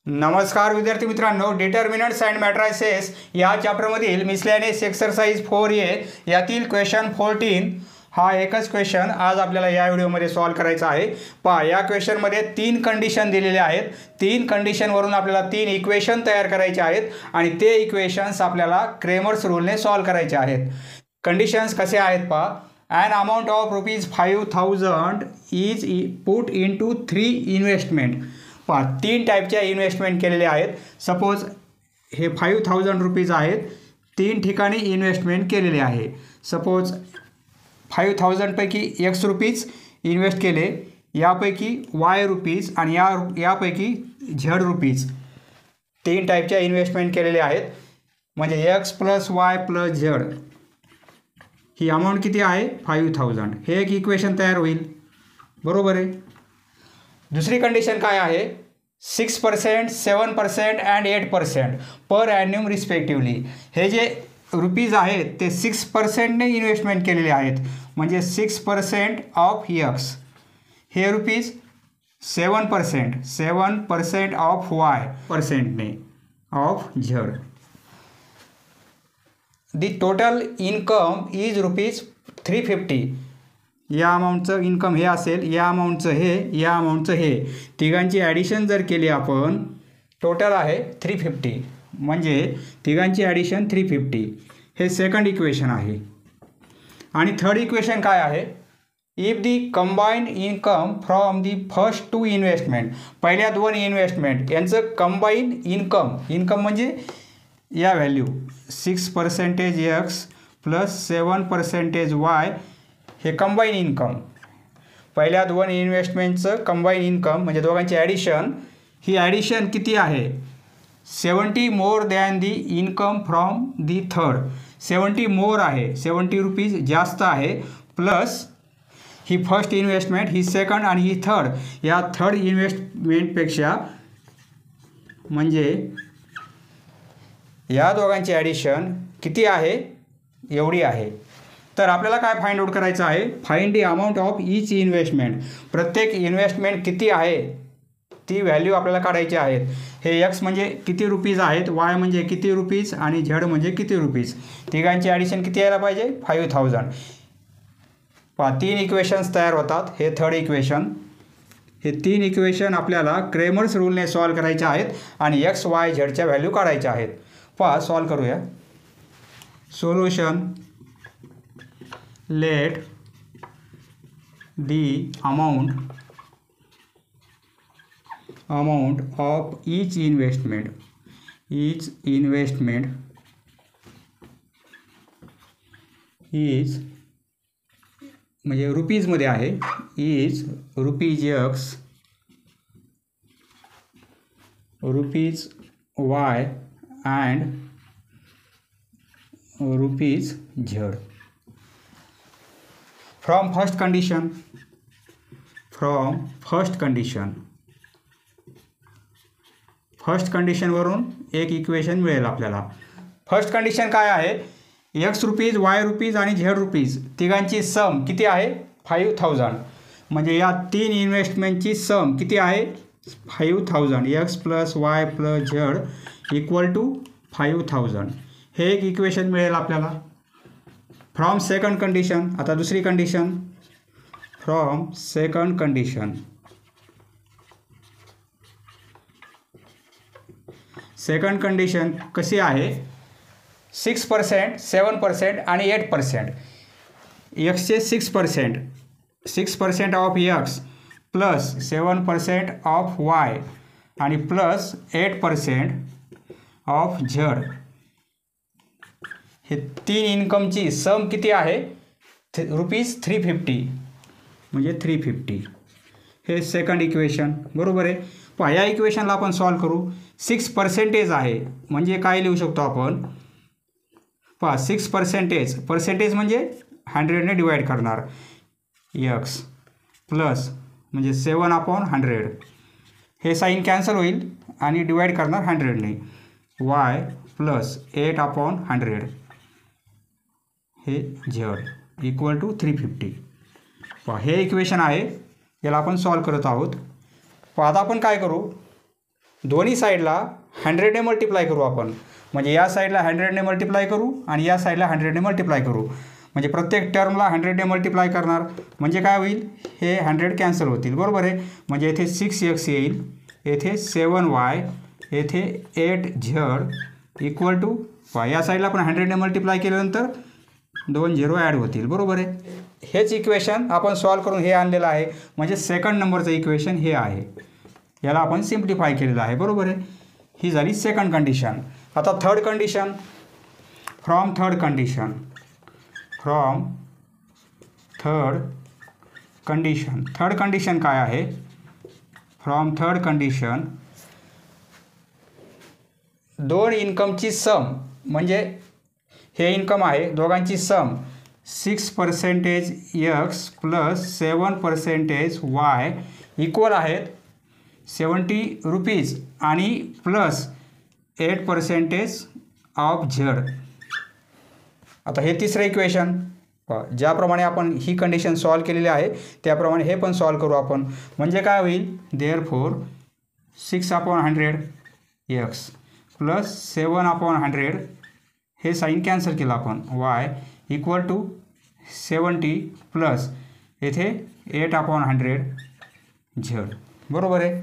नमस्कार विद्यार्थी मित्रांनो, डिटर्मिनंट्स अँड मॅट्रायसेस या चॅप्टरमधील मिसलेनियस एक्सरसाइज 4A यातील क्वेश्चन 14 हा एकच क्वेश्चन आज आपल्याला या व्हिडिओमध्ये सॉल्व करायचा आहे। पहा, या क्वेश्चनमध्ये 3 कंडिशन दिलेले आहेत। 3 कंडिशनवरून आपल्याला 3 इक्वेशन तयार करायचे आहेत आणि ते इक्वेशन्स आपल्याला क्रेमर्स रूलने सॉल्व करायचे आहेत। कंडिशन्स कसे आहेत पहा, an amount of ₹5,000 is put into 3 investment. पहा, 3 टाईपच्या इन्व्हेस्टमेंट केलेले आहेत। सपोज हे ₹5,000 आहेत, 3 ठिकाणी इन्व्हेस्टमेंट केलेले आहे। सपोज 5,000 पैकी ₹X इन्व्हेस्ट केले, यापैकी Y आणि यापैकी Z। 3 टाईपच्या इन्व्हेस्टमेंट केलेले आहेत, म्हणजे X + Y + Z ही अमाऊंट किती आहे 5,000। हे एक इक्वेशन तयार होईल, बरोबर आहे। दुसरी कंडिशन काय आहे, 6%, 7% अँड 8% पर ॲन्युम रिस्पेक्टिवली। हे जे रुपीज आहेत ते 6%ने इन्व्हेस्टमेंट केलेले आहेत, म्हणजे 6% ऑफ X। हे रुपीज 7% ऑफ Y पर्सेंटने of Z। The total income is ₹350। या अमाऊंटचं इन्कम हे असेल, या अमाऊंटचं हे, या अमाऊंटचं हे, तिघांची ॲडिशन जर केली आपण, टोटल आहे 350, म्हणजे तिघांची ॲडिशन 350। हे सेकंड इक्वेशन आहे। आणि थर्ड इक्वेशन काय आहे, if the combined income from the first 2 investment, पहिल्या 2 इन्व्हेस्टमेंट यांचं कंबाईंड इन्कम म्हणजे या व्हॅल्यू 6% X + 7% Y, हे कंबाईन इन्कम, पहिल्या 2 इन्व्हेस्टमेंटचं कंबाईन इन्कम म्हणजे दोघांची ॲडिशन। ही ॲडिशन किती आहे, 70 more than the income from the third. 70 मोर आहे, ₹70 जास्त आहे, प्लस ही फर्स्ट इन्व्हेस्टमेंट, ही सेकंड आणि ही थर्ड, या थर्ड इन्व्हेस्टमेंटपेक्षा, म्हणजे या दोघांची ॲडिशन किती आहे, एवढी आहे। तर आपल्याला काय फाइंड आउट करायचं आहे, find the amount of each investment. प्रत्येक इन्व्हेस्टमेंट किती आहे ती व्हॅल्यू आपल्याला काढायची आहेत। हे X म्हणजे किती रुपीज आहेत, Y म्हणजे किती रुपीज आणि Z म्हणजे किती रुपीज। तिघांची ॲडिशन किती यायला पाहिजे, 5,000। पहा, 3 इक्वेशन्स तयार होतात। हे थर्ड इक्वेशन, हे 3 इक्वेशन आपल्याला क्रेमर्स रूलने सॉल्व करायचे आहेत आणि X, Y, Zच्या व्हॅल्यू काढायच्या आहेत। पहा, सॉल्व करूया। Solution, let the amount of each investment is, म्हणजे रुपीजमध्ये आहे, is ₹X, ₹Y and ₹Z। From first कंडिशनवरून एक इक्वेशन मिळेल आपल्याला। फर्स्ट कंडिशन काय आहे, X रुपीज, Y आणि Z तिघांची सम किती आहे 5,000, म्हणजे या 3 इन्व्हेस्टमेंटची सम किती आहे 5,000। X + Y + Z = 5,000। हे एक इक्वेशन मिळेल आपल्याला। फ्रॉम सेकंड कंडिशन, आता दुसरी कंडिशन, फ्रॉम सेकंड कंडिशन कशी आहे, 6%, 7% आणि 8%। Xचे 6% of X plus 7% of Y आणि प्लस 8% ऑफ Z। हे 3 इन्कमची सम किती आहे ₹350, म्हणजे 350। हे सेकंड इक्वेशन, बरोबर आहे। पहा, या इक्वेशनला आपण सॉल्व करू। 6% आहे, म्हणजे काय लिहू शकतो आपण, पहा 6% म्हणजे 100ने डिवाइड करणार, X प्लस म्हणजे 7/100, हे साईन कॅन्सल होईल आणि डिवाइड करणार 100ने, Y प्लस 8/100, हे Z = 350। पहा, हे इक्वेशन आहे, याला आपण सॉल्व करत आहोत। आता आपण काय करू, दोन्ही साईडला 100ने मल्टिप्लाय करू आपण. म्हणजे या साईडला 100ने मल्टिप्लाय करू आणि या साईडला 100ने मल्टिप्लाय करू. म्हणजे प्रत्येक टर्मला 100ने मल्टिप्लाय करणार. म्हणजे काय होईल, हे 100 कॅन्सल होतील. बरोबर आहे. म्हणजे येथे 6x येईल, येथे 7y, येथे 8z इक्वल टू या साईडला आपण 100ने मल्टिप्लाय केल्यानंतर 2 0 ॲड होतील. बरोबर आहे. हेच इक्वेशन आपण सॉल्व करून हे आणलेलं आहे. म्हणजे सेकंड नंबरचं इक्वेशन हे आहे. याला आपण सिम्प्लिफाय केलेलं आहे. बरोबर आहे. ही झाली सेकंड कंडिशन. आता third condition. From third condition काय आहे. फ्रॉम थर्ड कंडिशन दोन इन्कमची सम, म्हणजे हे इन्कम आहे दोघांची सम 6% x प्लस 7% y इक्वल आहेत 70 रुपीज आणि प्लस 8% ऑफ z. आता हे तिसरं इक्वेशन. ज्याप्रमाणे आपण ही कंडिशन सॉल्व केलेली आहे त्याप्रमाणे हे पण सॉल्व करू आपण. म्हणजे काय होईल, देअरफॉर 6/100 x प्लस 7/100 हे साईन कॅन्सल केलं आपण, y इक्वल टू 70 प्लस येथे 8/100 z. बरोबर आहे.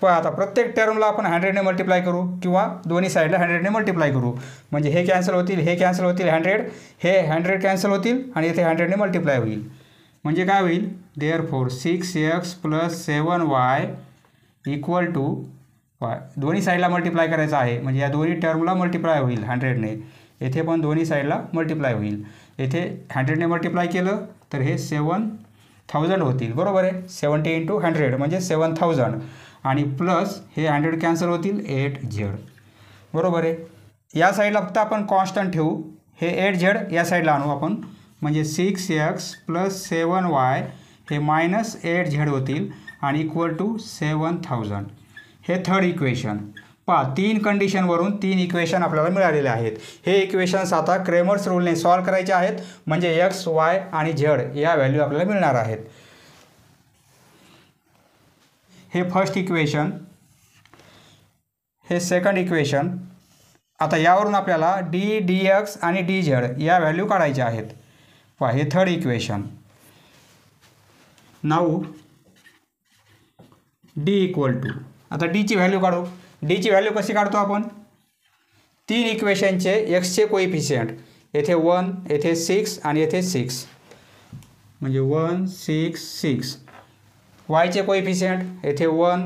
पण आता प्रत्येक टर्मला आपण 100ने मल्टिप्लाय करू किंवा दोन्ही साईडला 100ने मल्टिप्लाय करू. म्हणजे हे कॅन्सल होतील, हे कॅन्सल होतील, 100 हे 100 कॅन्सल होतील आणि इथे 100ने मल्टिप्लाय होईल. म्हणजे काय होईल, therefore 6x plus 7y equal to y. दोन्ही साईडला मल्टिप्लाय करायचं आहे. म्हणजे या दोन्ही टर्मला मल्टिप्लाय होईल 100ने. येथे पण दोन्ही साईडला मल्टिप्लाय होईल. येथे 100ने मल्टिप्लाय केलं तर हे 7000 होतील. बरोबर आहे. 70 × 100 म्हणजे 7000 आणि प्लस हे 100 कॅन्सल होतील 8z. बरोबर आहे. या साईडला फक्त आपण कॉन्स्टंट ठेवू. हे 8z या साईडला आणू आपण. म्हणजे 6x प्लस 7y हे मायनस 8z होतील आणि इक्वल टू 7000. हे थर्ड इक्वेशन. पहा, 3 कंडिशनवरून 3 इक्वेशन आपल्याला मिळालेले आहेत. हे इक्वेशन्स आता क्रेमर्स रूलने सॉल्व करायचे आहेत. म्हणजे x, y आणि z या व्हॅल्यू आपल्याला मिळणार आहेत. हे फर्स्ट इक्वेशन, हे सेकंड इक्वेशन. आता यावरून आपल्याला d, dx आणि dz या व्हॅल्यू काढायच्या आहेत. पहा, हे third equation. Now d equal to, आता d ची व्हॅल्यू काढू. d ची व्हॅल्यू कशी काढतो आपण, 3 इक्वेशनचे xचे कोइफिशियंट. येथे 1, येथे 6 आणि येथे 6. म्हणजे 1 6 6. yचे कोइफिशियंट येथे 1,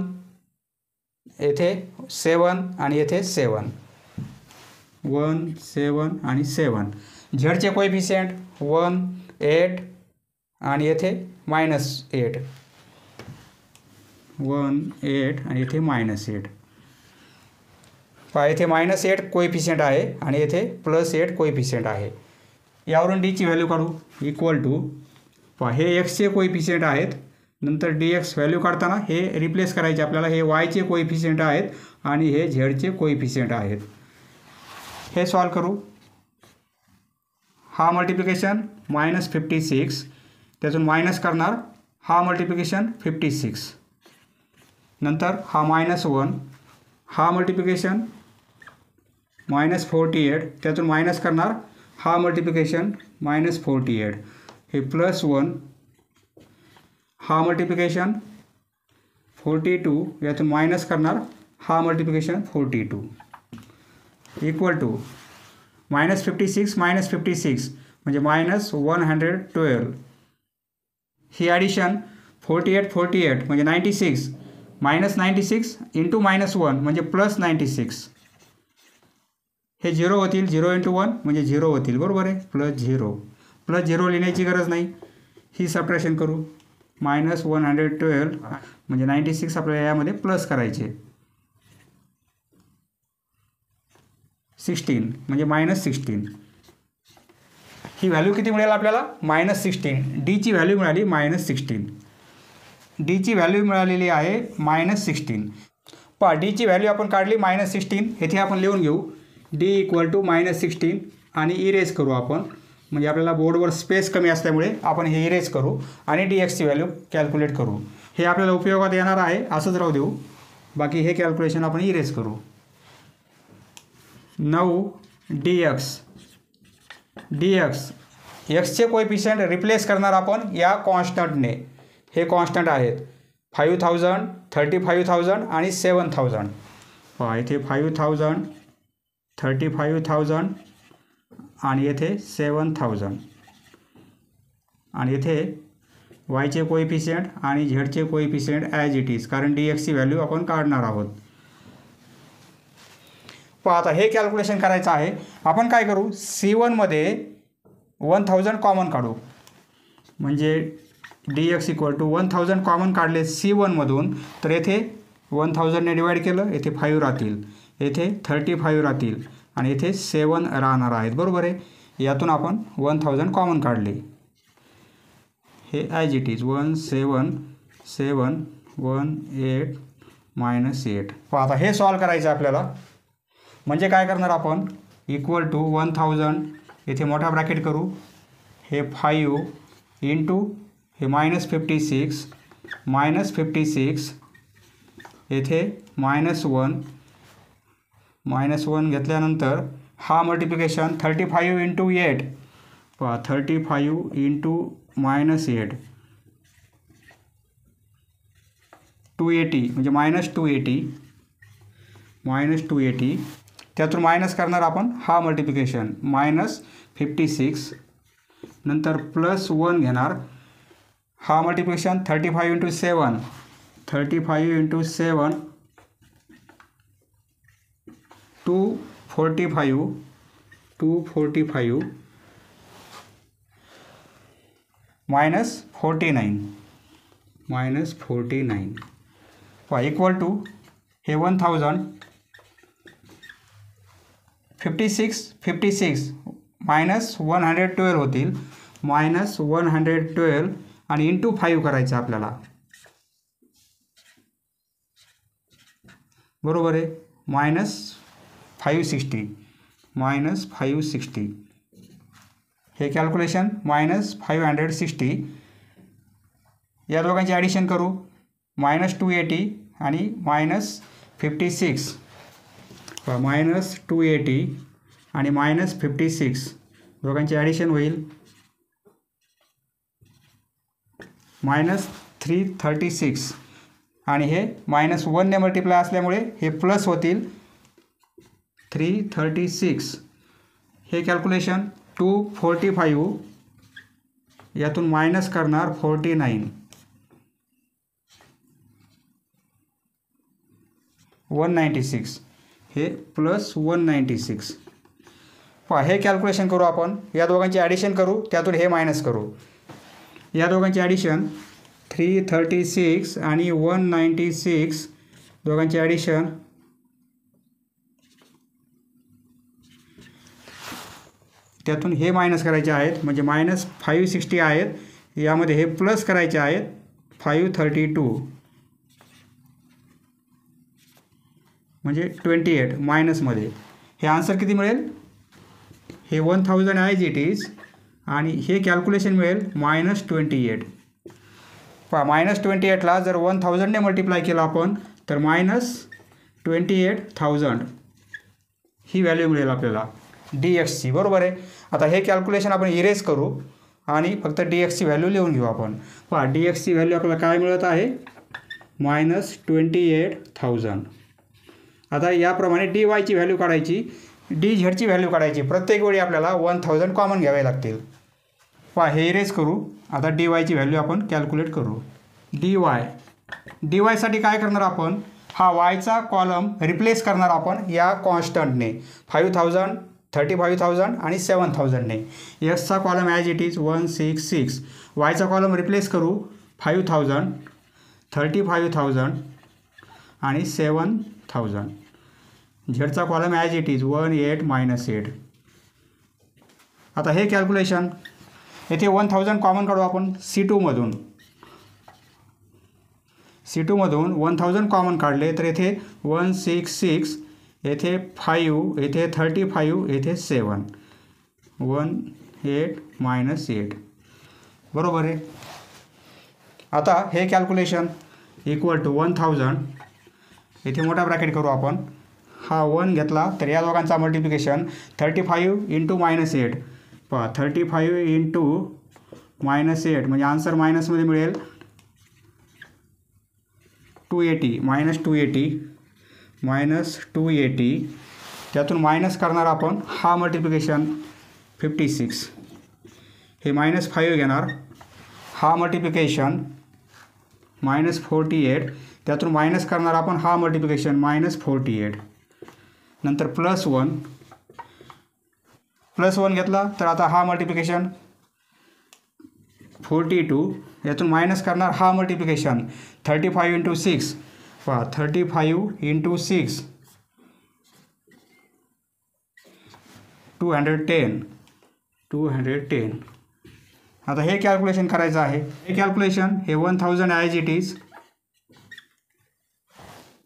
येथे 7 आणि येथे 7. 1 7 आणि 7. झेडचे कोइफिशियंट 1 8 आणि येथे -8. 1 8 आणि येथे -8. पहा, येथे -8 कोइफिशियंट आहे आणि येथे +8 कोइफिशियंट आहे. यावरून d ची व्हॅल्यू काढू. इक्वल टू, पहा, हे xचे कोइफिशियंट आहेत. नंतर dx व्हॅल्यू काढताना हे रिप्लेस करायचे आपल्याला. हे yचे कोइफिशियंट आहेत आणि हे झेडचे कोइफिशियंट आहेत. हे सॉल्व करू. हा मल्टिप्लिकेशन -56, त्यातून मायनस करणार. हा मल्टिप्लिकेशन 56. नंतर हा -1, हा मल्टिप्लिकेशन -48, त्यातून मायनस करणार. हा मल्टिप्लिकेशन -48. हे +1, हा मल्टिप्लिकेशन 42, यातून मायनस करणार. हा मल्टिप्लिकेशन 42 इक्वल टू -56 -56 म्हणजे -112. ही ॲडिशन 48 48 म्हणजे 96. -96 इंटू -1 म्हणजे +96. हे 0 होतील. 0 × 1 म्हणजे 0 होतील. बरोबर आहे. +0 +0 लिहिण्याची गरज नाही. ही सबट्रॅक्शन करू. -112 म्हणजे 96 आपल्याला यामध्ये प्लस करायचे. 16 म्हणजे -16. ही व्हॅल्यू किती मिळेल आपल्याला, -16. d ची व्हॅल्यू मिळाली -16. d ची व्हॅल्यू मिळालेली आहे -16. पहा, d ची व्हॅल्यू आपण काढली -16. येथे आपण लिहून घेऊ d इक्वल टू -16 आणि इरेज करू आपण. म्हणजे आपल्याला बोर्डवर स्पेस कमी असल्यामुळे आपण हे इरेज करू आणि dx ची व्हॅल्यू कॅल्क्युलेट करू. हे आपल्याला उपयोगात येणार आहे, असंच राहू देऊ. बाकी हे कॅल्क्युलेशन आपण इरेज करू. 9 dx एक्सचे कोएफिशियंट रिप्लेस करणार आपण या कॉन्स्टंटने. हे कॉन्स्टंट आहेत 5000, 35,000 आणि 7,000. पहा इथे 5000, 35,000 आणि येथे 7,000 आणि येथे वायचे कोएफिशियंट आणि झेडचे कोएफिशियंट ॲज इट इज, कारण dxची व्हॅल्यू आपण काढणार आहोत. पहा आता हे कॅल्क्युलेशन करायचं आहे. आपण काय करू, C1 मध्ये 1000 कॉमन काढू. म्हणजे dx = 1000 कॉमन काढले C1 मधून तर येथे 1000 ने डिवाइड केलं, येथे 5 राहतील, येथे 35 राहतील आणि येथे 7 राहणार आहेत. बरोबर आहे. यातून आपण 1000 कॉमन काढले. हे ॲज इट इज 1 7 7 1 8 -8. पहा आता हे सॉल्व करायचं आपल्याला. म्हणजे काय करणार आपण, इक्वल टू 1000 येथे मोठा ब्रॅकेट करू. हे 5 इंटू हे -56 -56 येथे -1 घेतल्यानंतर हा मल्टिप्लिकेशन 35 इंटू 8. पहा 35 इंटू -8 280 म्हणजे -280 त्यातून मायनस करणार आपण हा मल्टिप्लिकेशन -56 नंतर +1 घेणार. हा मल्टिप्लिकेशन 35 इंटू 7 245 -49 पहा इक्वल टू हे 1000 56 -112 होतील. -112 आणि इंटू 5 करायचं आपल्याला. बरोबर आहे. -560 हे कॅल्क्युलेशन -560. या दोघांची ॲडिशन करू. -280 आणि -56. -280 आणि -56 दोघांची ॲडिशन होईल -336 आणि हे -1 ने मल्टिप्लाय असल्यामुळे हे प्लस होतील 336. हे कॅल्क्युलेशन 245 यातून मायनस करणार 49 196 हे +196. पहा हे कॅल्क्युलेशन करू आपण. या दोघांची ॲडिशन करू, त्यातून हे मायनस करू. या दोघांची ॲडिशन 336 आणि 196 दोघांची ॲडिशन त्यातून हे मायनस करायचे आहेत. म्हणजे -560 आहेत. यामध्ये हे प्लस करायचे आहेत 532 म्हणजे 28 मायनसमध्ये. हे आन्सर किती मिळेल, हे 1000 ॲज इट इज आणि हे कॅल्क्युलेशन मिळेल -28. पहा -28ला जर 1000 ने मल्टिप्लाय केलं आपण तर -28,000 ही व्हॅल्यू मिळेल आपल्याला dxची. बरोबर आहे. आता हे कॅल्क्युलेशन आपण इरेज करू आणि फक्त dxची व्हॅल्यू लिहून घेऊ आपण. पहा dxची व्हॅल्यू आपल्याला काय मिळत आहे, -28,000. आता याप्रमाणे dy ची व्हॅल्यू काढायची, dz ची व्हॅल्यू काढायची. प्रत्येक वेळी आपल्याला 1000 कॉमन घ्यावे लागतील. पहा हे इरेज करू. आता dy ची व्हॅल्यू आपण कॅल्क्युलेट करू. dy साठी काय करणार आपण, हा yचा कॉलम रिप्लेस करणार आपण या कॉन्स्टंटने 5000 35,000 आणि 7,000 ने. एक्सचा कॉलम ॲज इट इज 166. वायचा कॉलम रिप्लेस करू 5000 35,000 आणि 7,000. झेडचा कॉलम ॲज इट इज 18 -8. आता हे कॅल्क्युलेशन येथे 1000 कॉमन काढू आपण C2 मधून. C2 मधून 1000 कॉमन काढले तर येथे 166 येथे 5 येथे 35 येथे 7 18 -8. बरोबर आहे. आता हे कॅल्क्युलेशन इक्वल टू 1000 इथे मोठा ब्रॅकेट करू आपण. हा 1 घेतला तर या दोघांचा मल्टिप्लिकेशन 35 इंटू -8. पहा 35 इंटू -8 म्हणजे आन्सर मायनसमध्ये मिळेल 280 -280 त्यातून मायनस करणार आपण हा मल्टिप्लिकेशन 56. हे -5 घेणार. हा मल्टिप्लिकेशन -48 त्यातून मायनस करणार आपण हा मल्टिप्लिकेशन -48. नंतर +1 घेतला तर आता हा मल्टिप्लिकेशन 42 यातून मायनस करणार हा मल्टिप्लिकेशन 35 इंटू 6. पहा 35 इंटू 6 210. आता हे कॅल्क्युलेशन करायचं आहे. हे कॅल्क्युलेशन हे 1000 ॲज इट इज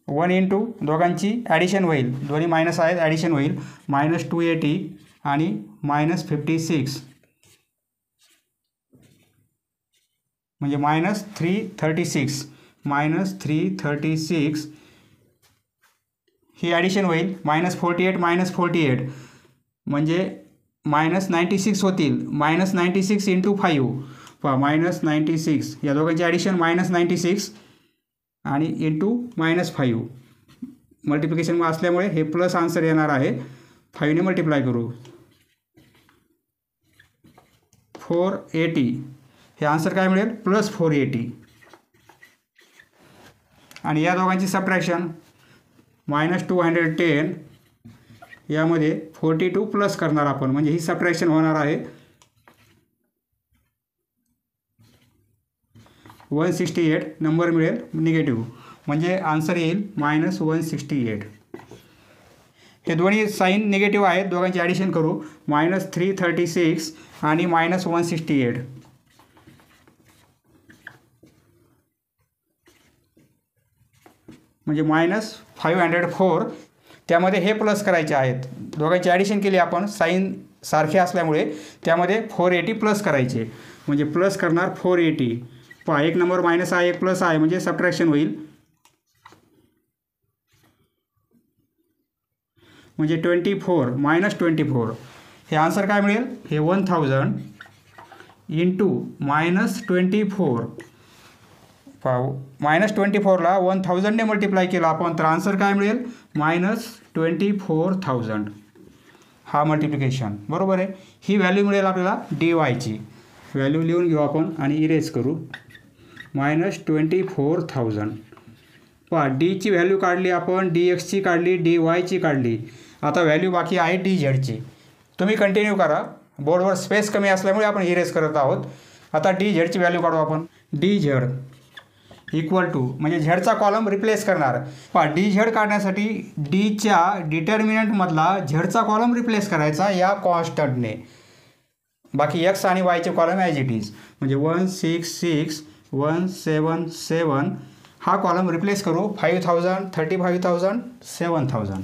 1 इंटू दोघांची ॲडिशन होईल, दोन्ही मायनस आहेत ॲडिशन होईल -280 आणि -56 म्हणजे -336 ही ॲडिशन होईल. -48 म्हणजे -96 होतील. -96 इंटू 5 पहा -96 या दोघांची ॲडिशन -96 आणि इंटू -5 मल्टिप्लिकेशन असल्यामुळे हे प्लस आन्सर येणार आहे. 5ने मल्टिप्लाय करू 480 हे आन्सर काय मिळेल +480. आणि या दोघांची सबट्रॅक्शन -210 यामध्ये 42 प्लस करणार आपण म्हणजे ही सबट्रॅक्शन होणार आहे 168. नंबर मिळेल निगेटिव्ह म्हणजे आन्सर येईल -168. हे दोन्ही साईन निगेटिव्ह आहेत. दोघांची ॲडिशन करू -336 आणि -168 म्हणजे -504. त्यामध्ये हे प्लस करायचे आहेत. दोघांची ॲडिशन केली आपण साईन सारखे असल्यामुळे त्यामध्ये 480 प्लस करायचे म्हणजे प्लस करणार 480. पहा एक नंबर मायनस आहे एक प्लस आहे म्हणजे सबट्रॅक्शन होईल म्हणजे 24 -24 हे आन्सर काय मिळेल हे 1000 इंटू -24. पहा -24ला 1000ने मल्टिप्लाय केला आपण तर आन्सर काय मिळेल -24,000. हा मल्टिप्लिकेशन बरोबर आहे. ही व्हॅल्यू मिळेल आपल्याला dy ची व्हॅल्यू लिहून घेऊ आपण आणि इरेज करू -24,000. पहा डी ची व्हॅल्यू काढली आपण, dx ची काढली, dy ची काढली. आता व्हॅल्यू बाकी आहे dz ची. तुम्ही कंटिन्यू करा. बोर्डवर स्पेस कमी असल्यामुळे आपण इरेज करत आहोत. आता dz ची व्हॅल्यू काढू आपण. dz इक्वल टू म्हणजे झेडचा कॉलम रिप्लेस करणार. पहा dz काढण्यासाठी डीच्या डिटर्मिनंटमधला झेडचा कॉलम रिप्लेस करायचा या कॉन्स्टंटने. बाकी एक्स आणि वायचे कॉलम ॲज इट इज म्हणजे 166 177 हा कॉलम रिप्लेस करू 5000 35,000 7000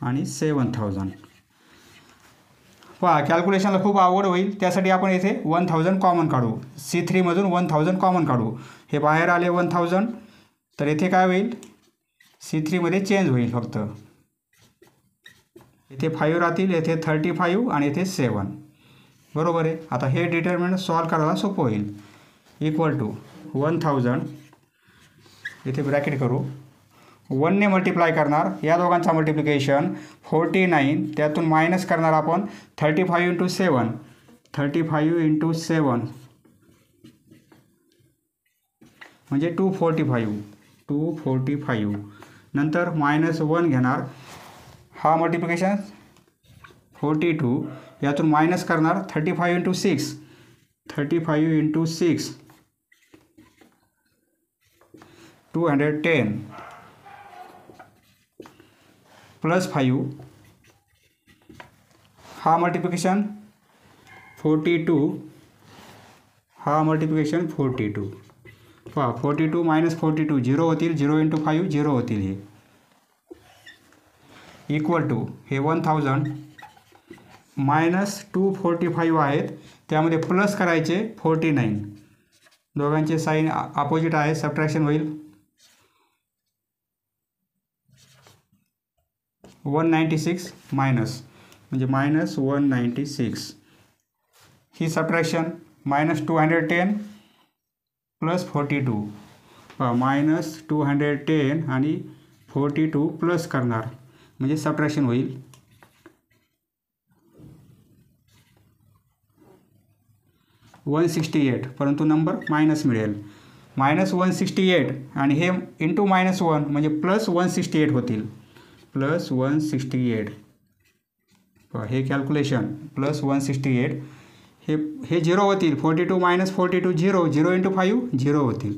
आणि 7000. पहा कॅल्क्युलेशनला खूप आवड होईल त्यासाठी आपण येथे 1000 कॉमन काढू. C3 मधून 1000 कॉमन काढू. हे बाहेर आले 1000 तर येथे काय होईल C3 मध्ये चेंज होईल फक्त. इथे 5 राहतील, येथे 35 आणि येथे 7 बरोबर आहे. आता हे डिटर्मिनंट सॉल्व करायला सोपं होईल. इक्वल टू 1000 इथे ब्रॅकेट करू 1ने मल्टिप्लाय करणार या दोघांचा मल्टिप्लिकेशन 49 त्यातून मायनस करणार आपण 35 इंटू 7 म्हणजे 245 नंतर -1 घेणार. हा मल्टिप्लिकेशन 42 यातून मायनस करणार 35 इंटू 6 210 +5 हा मल्टिप्लिकेशन 42 हा मल्टिप्लिकेशन 42. पहा 42 -42 0 होतील 0 इंटू 5 0 होतील हे इक्वल टू हे 1000 -245 आहेत त्यामध्ये प्लस करायचे 49 दोघांचे साईन अपोजिट आहे, सबट्रॅक्शन होईल. 196 मायनस म्हणजे -196. ही सबट्रॅक्शन -210 प्लस 42 -210 आणि 42 प्लस करणार म्हणजे सबट्रॅक्शन होईल. 168, परंतु नंबर मायनस मिळेल. -168 आणि हे इंटू -1 म्हणजे +168 होतील. +168 हे कॅल्क्युलेशन +168 हे 0 होतील. 42 - 42 0, 0 × 5 0 होतील.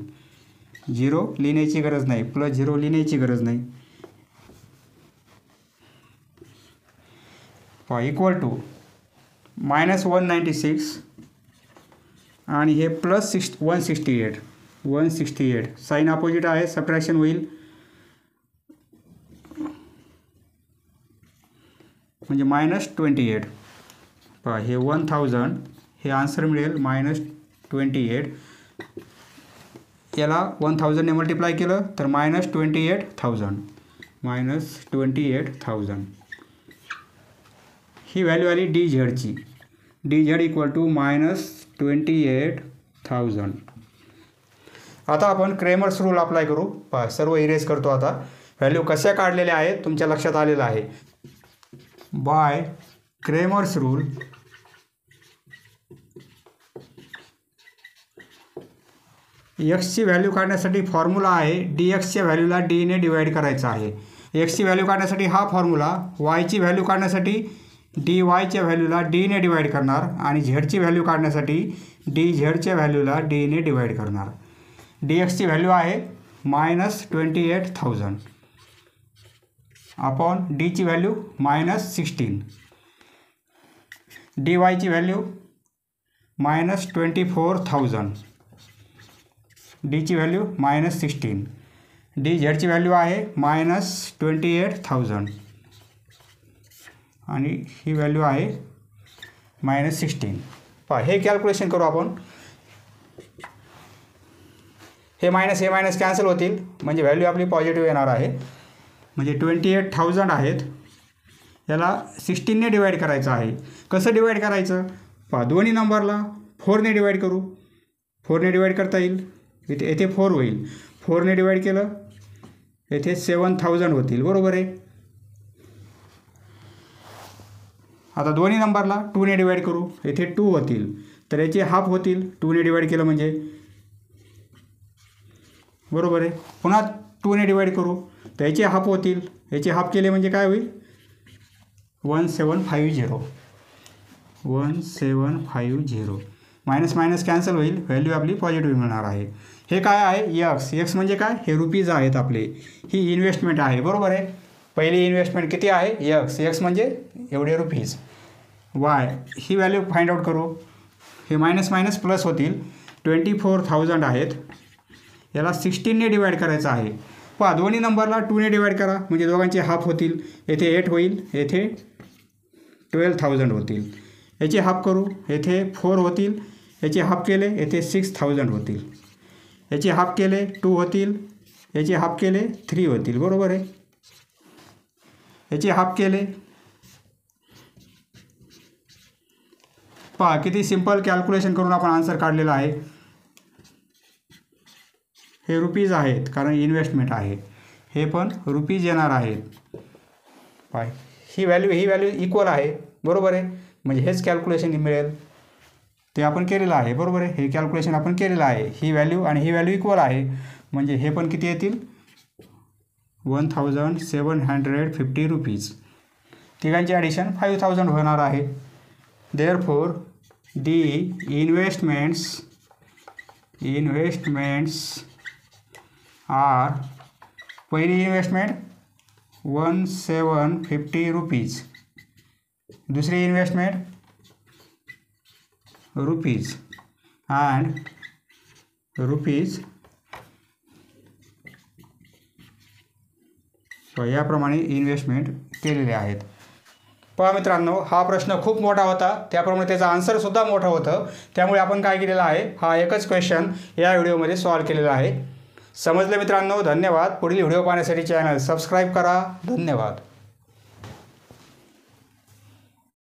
0 लिहिण्याची गरज नाही, +0 लिहिण्याची गरज नाही. इक्वल टू -196 आणि हे +168 साईन अपोजिट आहे, सबट्रॅक्शन होईल. म्हणजे -28. हे 1000 हे आन्सर मिळेल -28. याला 1000 ने मल्टिप्लाय केलं तर -28,000 ही व्हॅल्यू आली DZची. DZ equal to -28,000. आता आपण क्रेमर्स रूल अप्लाय करू. सर्व इरेज करतो. आता व्हॅल्यू कशा काढलेल्या आहेत तुमच्या लक्षात आलेलं आहे. बाय क्रेमर्स रूल एक्सची व्हॅल्यू काढण्यासाठी फॉर्म्युला आहे. DXच्या व्हॅल्यूला D ने डिवाइड करायचं आहे. एक्सची व्हॅल्यू काढण्यासाठी हा फॉर्म्युला, वायची व्हॅल्यू काढण्यासाठी DYच्या व्हॅल्यूला D ने डिवाइड करणार आणि झेडची व्हॅल्यू काढण्यासाठी DZच्या व्हॅल्यूला D ने डिवाइड करणार. DXची व्हॅल्यू आहे -28,000 अपॉन Dची व्हॅल्यू -16. DYची व्हॅल्यू -24,000. Dची व्हॅल्यू -16. DZची व्हॅल्यू आहे -28,000 आणि ही व्हॅल्यू आहे -16. हे कॅल्क्युलेशन करू आपण. हे मायनस कॅन्सल होतील म्हणजे व्हॅल्यू आपली पॉझिटिव्ह येणार आहे. म्हणजे 28,000 आहेत. याला 16 ने डिवाइड करायचं आहे. कसं डिवाइड करायचं? दोन्ही नंबरला 4 ने डिवाइड करू. 4 ने डिवाइड करता येईल. येथे 4 होईल. 4 ने डिवाइड केलं येथे 7,000 होतील. बरोबर आहे. आता दोन्ही नंबरला 2 ने डिवाइड करू. येथे 2 होतील तर याचे हाफ होतील. 2 ने डिवाइड केलं म्हणजे बरोबर आहे. पुन्हा 2 ने डिवाइड करू तर याचे हाफ होतील. याचे हाफ केले म्हणजे काय होईल? 1750. मायनस कॅन्सल होईल. व्हॅल्यू आपली पॉझिटिव्ह मिळणार आहे. हे काय आहे? एक्स म्हणजे काय? हे रुपीज आहेत आपले. ही इन्व्हेस्टमेंट आहे. बरोबर आहे. पहिली इन्व्हेस्टमेंट किती आहे? एक्स म्हणजे एवढे रुपीज. वाय ही व्हॅल्यू फाइंड आउट करू. हे मायनस प्लस होतील. 24,000 आहेत. याला 16 ने डिवाइड करायचं आहे. दोन्ही नंबरला 2 ने डिवाइड करा म्हणजे दोघांचे हाफ होतील. येथे 8 होईल. येथे 12,000 होतील. याचे हाफ करू. येथे 4 होतील. याचे हाफ केले येथे 6,000 होतील. याचे हाफ केले 2 होतील. याचे हाफ केले 3 होतील. बरोबर आहे. याचे हाफ केले. किती सिंपल कॅल्क्युलेशन करून आपण आन्सर काढलेला आहे. हे रुपीज आहेत कारण इन्व्हेस्टमेंट आहे. हे पण रुपीज येणार आहेत. ही व्हॅल्यू इक्वल आहे. बरोबर आहे. म्हणजे हेच कॅल्क्युलेशन मिळेल ते आपण केलेलं आहे. बरोबर आहे. हे कॅल्क्युलेशन आपण केलेलं आहे. ही व्हॅल्यू आणि ही व्हॅल्यू इक्वल आहे म्हणजे हे पण किती येतील? 1,750 रुपीज. तिघांची ॲडिशन 5,000 होणार आहे. देअरफॉर दी इन्व्हेस्टमेंट्स आर पहिली इन्व्हेस्टमेंट 1,750 रुपीज. दुसरी इन्व्हेस्टमेंट रुपीज अँड रुपीज. याप्रमाणे इन्व्हेस्टमेंट केलेले आहेत. पहा मित्रांनो, हा प्रश्न खूप मोठा होता, त्याप्रमाणे त्याचा आन्सरसुद्धा मोठं होतं. त्यामुळे आपण काय केलेलं आहे, हा एकच क्वेश्चन या व्हिडिओमध्ये सॉल्व केलेला आहे. समजलं मित्रांनो? धन्यवाद. पुढील व्हिडिओ पाहण्यासाठी चॅनल सबस्क्राईब करा. धन्यवाद.